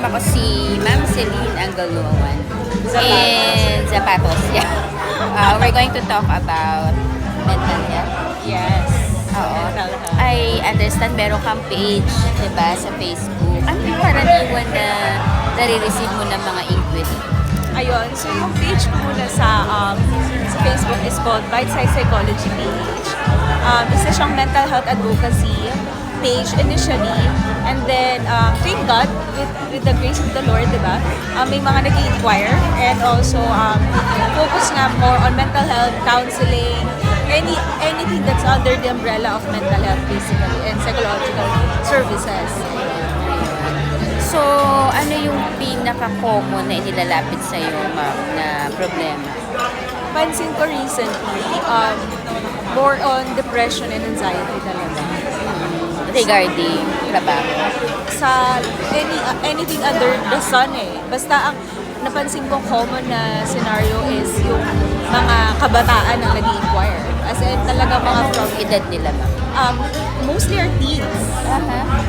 kasama ko si Ma'am Celine Anggaluan in Zapatos. Yeah. We're going to talk about mental health. Yes. Oo. Mental health. I understand meron kang page, diba, sa Facebook. Ano yung karaniwan na nare-receive mo ng mga inquiry? Ayun, so yung page ko muna sa Facebook is called Bite Size Psychology page. Isa siyang mental health advocacy page initially. And then, thank God, with the grace of the Lord, diba? May mga nag-inquire and also focus nga more on mental health, counseling, anything that's under the umbrella of mental health basically and psychological services. So, ano yung pinaka-common na inilalapit sa'yo, ma'am, na problema? Pansin ko recently, more on depression and anxiety talaga. Regarding trabaho? Sa anything under the sun eh. Basta ang napansin kong common na scenario is yung mga kabataan na nag-inquire. As in talaga mga from Edad nila, ma'am? mostly are teens.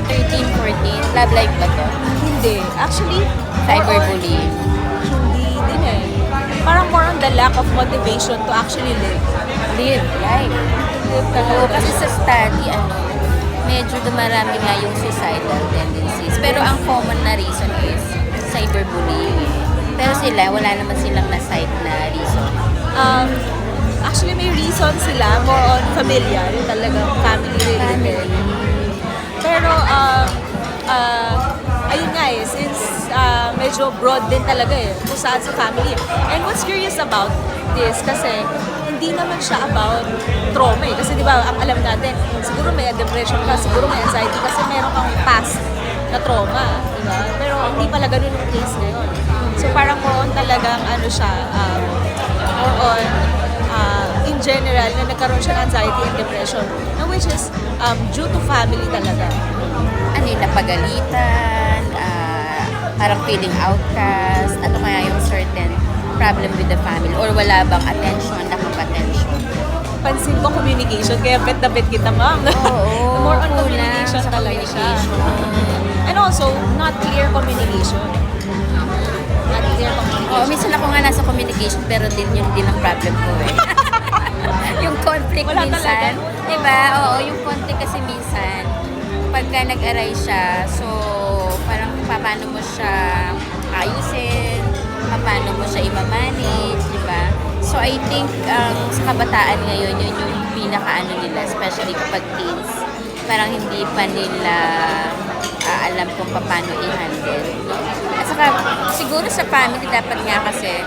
13, 14? Love life ba to? Hindi. Actually, Cyberbullying? hindi din eh. Parang more on the lack of motivation to actually live. Live life. Live Oo, talaga. kasi sa study, medyo dumarami nga yung suicidal tendencies. Pero ang common na reason is cyberbullying eh. Pero sila, wala naman silang na-cite na reason. Actually, may reason sila, more on familial, talagang family related. Pero, ayun nga eh, since medyo broad din talaga eh, kung saan sa family. And what's curious about this, kasi hindi naman siya about trauma eh. Kasi di ba, ang alam natin, siguro may depression ka, siguro may anxiety, kasi meron kang past na trauma, di ba? Pero hindi pala ganun yung case ngayon. So parang more on talagang ano siya, more on in general na nagkaroon siya ng anxiety and depression, na which is due to family talaga. Ano yung napagalitan, parang feeling outcast, ano kaya yung certain problem with the family, or wala bang attention, lack of attention? Pansin ko communication, kaya bet na bet kita, ma'am. Oo, More on kulang communication sa talaga siya. communication. And also, not clear communication. Not clear communication. Oo, minsan ako nga nasa communication, pero yun din ang problem ko eh. Yung conflict Wala minsan. talaga. Diba? Oo, yung conflict kasi minsan, pagka nag-arise siya, so parang paano mo siya ayusin, paano mo siya i-manage, diba? So I think sa kabataan ngayon, yun yung pinaka-ano nila, especially kapag teens, parang hindi pa nila alam kung paano i-handle. At saka, siguro sa family, dapat nga kasi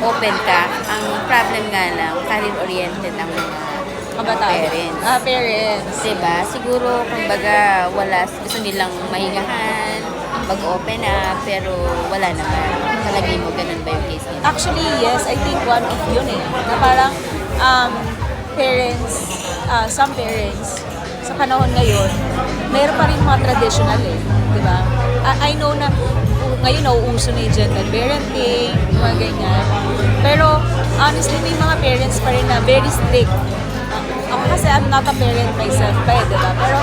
open ka. Ang problem nga lang, career-oriented ang mga Kabataan. parents. Parents. Diba? Siguro, kumbaga, gusto nilang mahingahan, mag-open up, pero wala naman. Palagi mo, ganun ba yung case nila? Actually, yes. I think one of yun eh. Na parang parents, some parents, sa panahon ngayon, mayroon pa rin mga traditional eh. Di ba? I know na ngayon nauuso na yung gentle parenting, mga ganyan. Pero honestly, may mga parents pa rin na very strict. Ako kasi I'm not a parent myself pa eh, di ba? Pero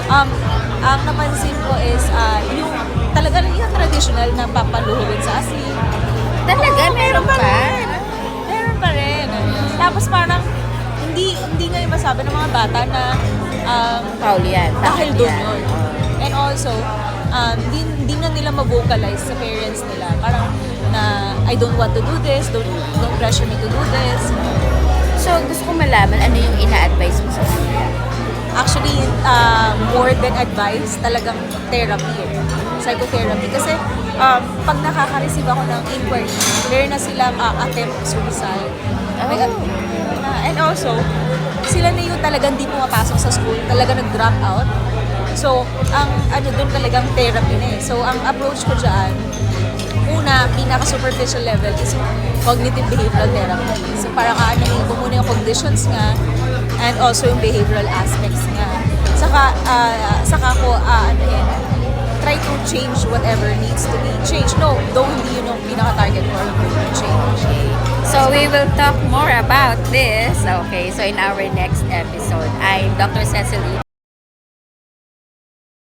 ang napansin ko is yung talaga yung traditional na papaluhulin sa asin. Talaga? Meron pa? Meron pa rin. Tapos parang hindi nga yung masabi ng mga bata na Paul yan. dahil Takot doon yan. yun. And also, hindi na nila ma-vocalize sa parents nila. Parang na, I don't want to do this, don't pressure me to do this. So, gusto ko malaman ano yung ina-advise mo sa kanila. Actually, more than advice, talagang therapy eh. Psychotherapy. Kasi pag nakaka-receive ako ng inquiry, meron na silang attempt suicide. And also, sila na yung talagang di pumapasok sa school, talaga nag-drop out. So, ang ano doon talagang therapy na eh. So, ang approach ko dyan, una, pinaka-superficial level is cognitive behavioral therapy. So, parang aanahin ko muna yung conditions nga and also yung behavioral aspects nga. Saka ko, try to change whatever needs to be changed. No, though hindi yun yung pinaka-target ko to change. So, we will talk more about this. Okay, so in our next episode, I'm Dr. Cecily